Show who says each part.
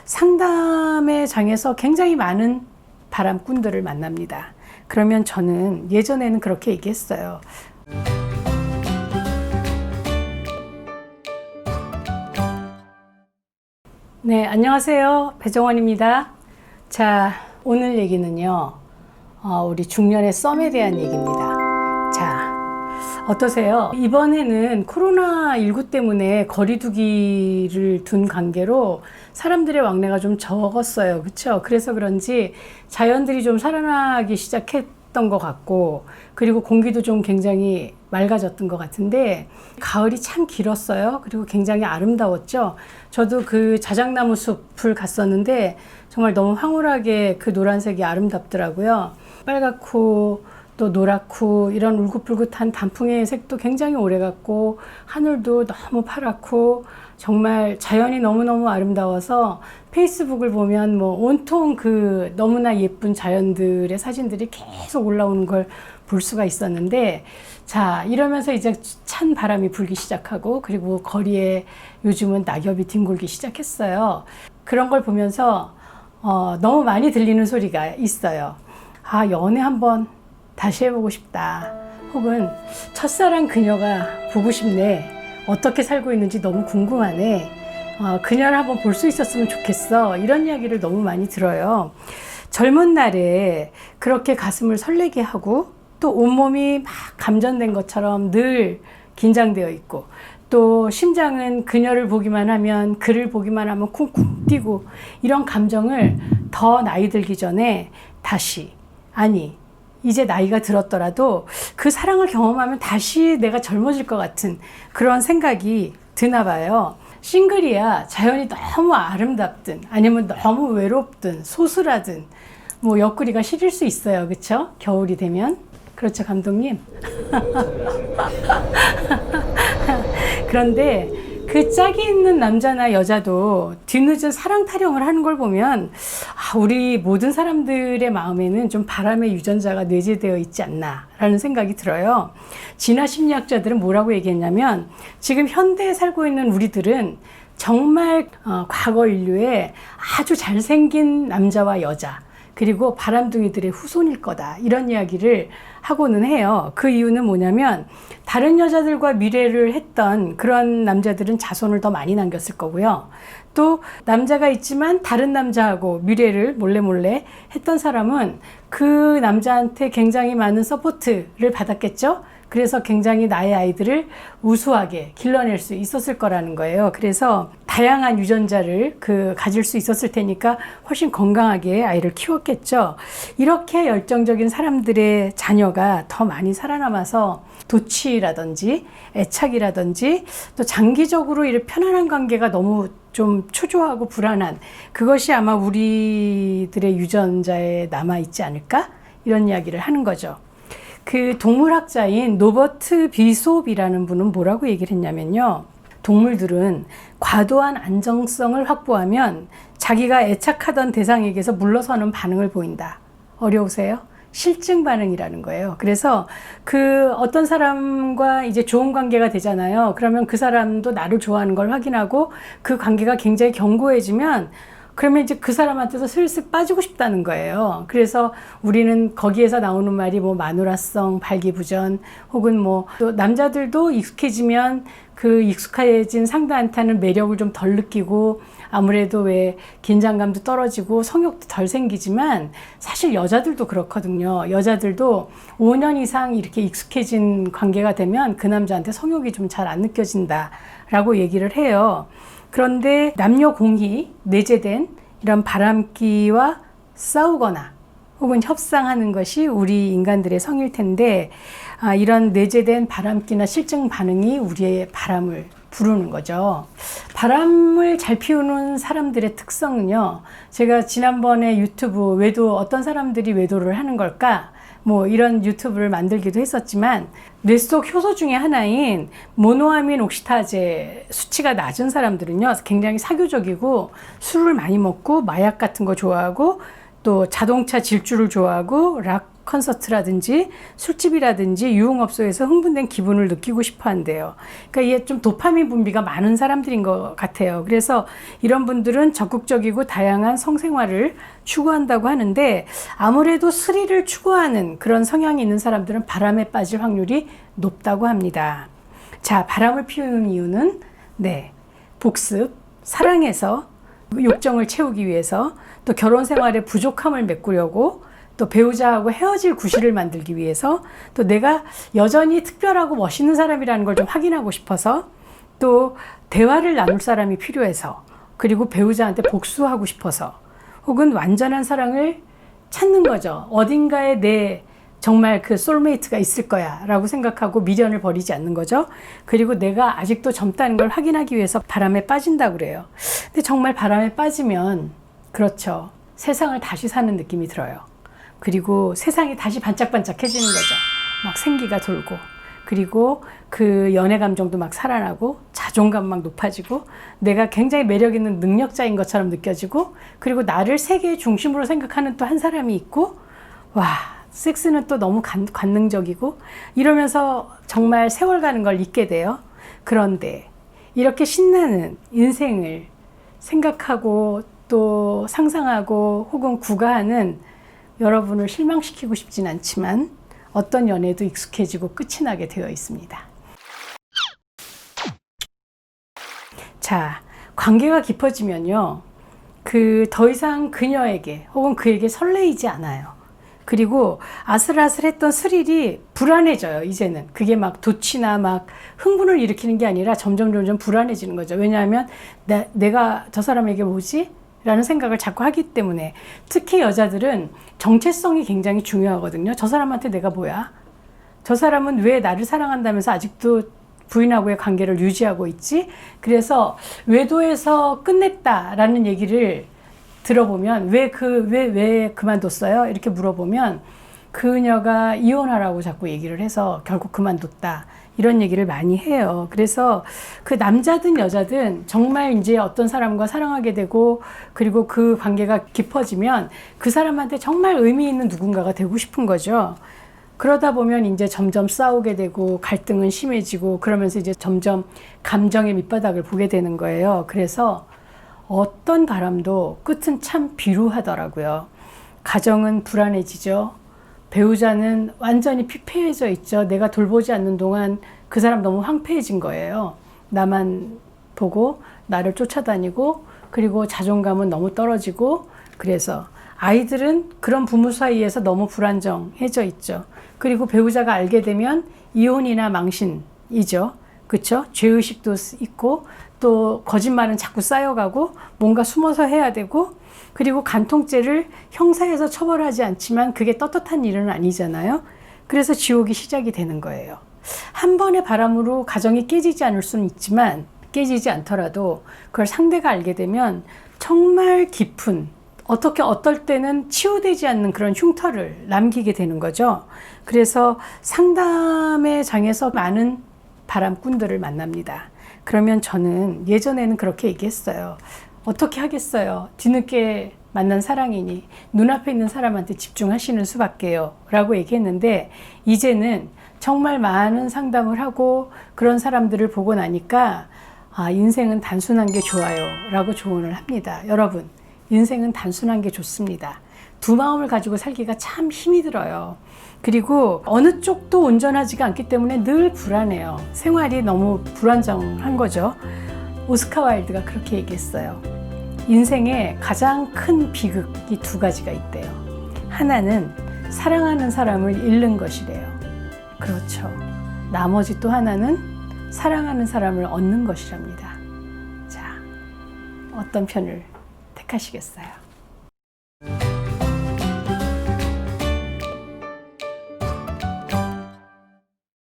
Speaker 1: 상담의 장에서 굉장히 많은 바람꾼들을 만납니다. 그러면 저는 예전에는 그렇게 얘기했어요. 네, 안녕하세요. 배정원입니다. 자, 오늘 얘기는요, 우리 중년의 썸에 대한 얘기입니다. 자, 어떠세요? 이번에는 코로나19 때문에 거리두기를 둔 관계로 사람들의 왕래가 좀 적었어요. 그렇죠? 그래서 그런지 자연들이 좀 살아나기 시작했던 것 같고, 그리고 공기도 좀 굉장히 맑아졌던 것 같은데, 가을이 참 길었어요. 그리고 굉장히 아름다웠죠. 저도 그 자작나무 숲을 갔었는데 정말 너무 황홀하게 그 노란색이 아름답더라고요. 빨갛고 또 노랗고 이런 울긋불긋한 단풍의 색도 굉장히 오래갔고, 하늘도 너무 파랗고, 정말 자연이 너무너무 아름다워서 페이스북을 보면 뭐 온통 그 너무나 예쁜 자연들의 사진들이 계속 올라오는 걸 볼 수가 있었는데, 자, 이러면서 이제 찬 바람이 불기 시작하고, 그리고 거리에 요즘은 낙엽이 뒹굴기 시작했어요. 그런 걸 보면서 너무 많이 들리는 소리가 있어요. 아, 연애 한번 다시 해보고 싶다. 혹은 첫사랑 그녀가 보고 싶네. 어떻게 살고 있는지 너무 궁금하네. 그녀를 한번 볼 수 있었으면 좋겠어. 이런 이야기를 너무 많이 들어요. 젊은 날에 그렇게 가슴을 설레게 하고, 또 온몸이 막 감전된 것처럼 늘 긴장되어 있고, 또 심장은 그녀를 보기만 하면, 그를 보기만 하면 쿵쿵 뛰고, 이런 감정을 더 나이 들기 전에 다시, 아니, 이제 나이가 들었더라도 그 사랑을 경험하면 다시 내가 젊어질 것 같은 그런 생각이 드나 봐요. 싱글이야 자연이 너무 아름답든 아니면 너무 외롭든 소슬하든 뭐 옆구리가 시릴 수 있어요. 그렇죠? 겨울이 되면. 그렇죠, 감독님? 그런데 그 짝이 있는 남자나 여자도 뒤늦은 사랑 타령을 하는 걸 보면, 우리 모든 사람들의 마음에는 좀 바람의 유전자가 내재되어 있지 않나 라는 생각이 들어요. 진화 심리학자들은 뭐라고 얘기했냐면, 지금 현대에 살고 있는 우리들은 정말 과거 인류의 아주 잘생긴 남자와 여자, 그리고 바람둥이들의 후손일 거다, 이런 이야기를 하고는 해요. 그 이유는 뭐냐면, 다른 여자들과 미래를 했던 그런 남자들은 자손을 더 많이 남겼을 거고요. 또 남자가 있지만 다른 남자하고 미래를 몰래 했던 사람은 그 남자한테 굉장히 많은 서포트를 받았겠죠. 그래서 굉장히 나의 아이들을 우수하게 길러낼 수 있었을 거라는 거예요. 그래서 다양한 유전자를 가질 수 있었을 테니까 훨씬 건강하게 아이를 키웠겠죠. 이렇게 열정적인 사람들의 자녀가 더 많이 살아남아서 도취라든지 애착이라든지 또 장기적으로 이렇게 편안한 관계가 너무 좀 초조하고 불안한, 그것이 아마 우리들의 유전자에 남아있지 않을까? 이런 이야기를 하는 거죠. 그 동물학자인 노버트 비솝이라는 분은 뭐라고 얘기를 했냐면요. 동물들은 과도한 안정성을 확보하면 자기가 애착하던 대상에게서 물러서는 반응을 보인다. 어려우세요? 실증 반응이라는 거예요. 그래서 그 어떤 사람과 이제 좋은 관계가 되잖아요. 그러면 그 사람도 나를 좋아하는 걸 확인하고 그 관계가 굉장히 견고해지면, 그러면 이제 그 사람한테서 슬슬 빠지고 싶다는 거예요. 그래서 우리는 거기에서 나오는 말이 뭐 마누라성, 발기부전, 혹은 뭐 또 남자들도 익숙해지면 그 익숙해진 상대한테는 매력을 좀 덜 느끼고, 아무래도 왜 긴장감도 떨어지고 성욕도 덜 생기지만, 사실 여자들도 그렇거든요. 여자들도 5년 이상 이렇게 익숙해진 관계가 되면 그 남자한테 성욕이 좀 잘 안 느껴진다라고 얘기를 해요. 그런데 남녀 공히 내재된 이런 바람기와 싸우거나 혹은 협상하는 것이 우리 인간들의 성일 텐데, 이런 내재된 바람기나 실증 반응이 우리의 바람을 부르는 거죠. 바람을 잘 피우는 사람들의 특성은요, 제가 지난번에 유튜브 외도, 어떤 사람들이 외도를 하는 걸까? 뭐 이런 유튜브를 만들기도 했었지만, 뇌 속 효소 중에 하나인 모노아민 옥시타제 수치가 낮은 사람들은요, 굉장히 사교적이고 술을 많이 먹고 마약 같은 거 좋아하고 또 자동차 질주를 좋아하고 락 콘서트라든지 술집이라든지 유흥업소에서 흥분된 기분을 느끼고 싶어 한대요. 그러니까 이게 좀 도파민 분비가 많은 사람들인 것 같아요. 그래서 이런 분들은 적극적이고 다양한 성생활을 추구한다고 하는데, 아무래도 스릴을 추구하는 그런 성향이 있는 사람들은 바람에 빠질 확률이 높다고 합니다. 자, 바람을 피우는 이유는 복습, 사랑해서 욕정을 채우기 위해서, 또 결혼 생활에 부족함을 메꾸려고, 또 배우자하고 헤어질 구실을 만들기 위해서, 또 내가 여전히 특별하고 멋있는 사람이라는 걸 좀 확인하고 싶어서, 또 대화를 나눌 사람이 필요해서, 그리고 배우자한테 복수하고 싶어서, 혹은 완전한 사랑을 찾는 거죠. 어딘가에 내 정말 그 소울메이트가 있을 거야 라고 생각하고 미련을 버리지 않는 거죠. 그리고 내가 아직도 젊다는 걸 확인하기 위해서 바람에 빠진다고 그래요. 근데 정말 바람에 빠지면, 그렇죠, 세상을 다시 사는 느낌이 들어요. 그리고 세상이 다시 반짝반짝해지는 거죠. 막 생기가 돌고, 그리고 그 연애 감정도 막 살아나고, 자존감 막 높아지고, 내가 굉장히 매력 있는 능력자인 것처럼 느껴지고, 그리고 나를 세계의 중심으로 생각하는 또 한 사람이 있고, 와, 섹스는 또 너무 관능적이고, 이러면서 정말 세월 가는 걸 잊게 돼요. 그런데 이렇게 신나는 인생을 생각하고 또 상상하고 혹은 구가하는 여러분을 실망시키고 싶진 않지만, 어떤 연애도 익숙해지고 끝이 나게 되어 있습니다. 자, 관계가 깊어지면요, 더 이상 그녀에게 혹은 그에게 설레이지 않아요. 그리고 아슬아슬했던 스릴이 불안해져요. 이제는 그게 막 도취나 막 흥분을 일으키는 게 아니라 점점 불안해지는 거죠. 왜냐하면 내가 저 사람에게 뭐지? 라는 생각을 자꾸 하기 때문에. 특히 여자들은 정체성이 굉장히 중요하거든요. 저 사람한테 내가 뭐야? 저 사람은 왜 나를 사랑한다면서 아직도 부인하고의 관계를 유지하고 있지? 그래서 외도에서 끝냈다라는 얘기를 들어보면, 왜 그만뒀어요? 이렇게 물어보면 그녀가 이혼하라고 자꾸 얘기를 해서 결국 그만뒀다, 이런 얘기를 많이 해요. 그래서 그 남자든 여자든 정말 이제 어떤 사람과 사랑하게 되고, 그리고 그 관계가 깊어지면 그 사람한테 정말 의미 있는 누군가가 되고 싶은 거죠. 그러다 보면 이제 점점 싸우게 되고 갈등은 심해지고, 그러면서 이제 점점 감정의 밑바닥을 보게 되는 거예요. 그래서 어떤 바람도 끝은 참 비루하더라고요. 가정은 불안해지죠. 배우자는 완전히 피폐해져 있죠. 내가 돌보지 않는 동안 그 사람 너무 황폐해진 거예요. 나만 보고 나를 쫓아다니고, 그리고 자존감은 너무 떨어지고, 그래서 아이들은 그런 부모 사이에서 너무 불안정해져 있죠. 그리고 배우자가 알게 되면 이혼이나 망신이죠. 그렇죠? 죄의식도 있고, 또 거짓말은 자꾸 쌓여가고, 뭔가 숨어서 해야 되고, 그리고 간통죄를 형사에서 처벌하지 않지만 그게 떳떳한 일은 아니잖아요. 그래서 지옥이 시작이 되는 거예요. 한 번의 바람으로 가정이 깨지지 않을 수는 있지만, 깨지지 않더라도 그걸 상대가 알게 되면 정말 깊은, 어떨 때는 치유되지 않는 그런 흉터를 남기게 되는 거죠. 그래서 상담의 장에서 많은 바람꾼들을 만납니다. 그러면 저는 예전에는 그렇게 얘기했어요. 어떻게 하겠어요? 뒤늦게 만난 사랑이니 눈앞에 있는 사람한테 집중하시는 수밖에요 라고 얘기했는데, 이제는 정말 많은 상담을 하고 그런 사람들을 보고 나니까, 인생은 단순한 게 좋아요 라고 조언을 합니다. 여러분, 인생은 단순한 게 좋습니다. 두 마음을 가지고 살기가 참 힘이 들어요. 그리고 어느 쪽도 온전하지가 않기 때문에 늘 불안해요. 생활이 너무 불안정한 거죠. 오스카 와일드가 그렇게 얘기했어요. 인생에 가장 큰 비극이 두 가지가 있대요. 하나는 사랑하는 사람을 잃는 것이래요. 그렇죠. 나머지 또 하나는 사랑하는 사람을 얻는 것이랍니다. 자, 어떤 편을 택하시겠어요?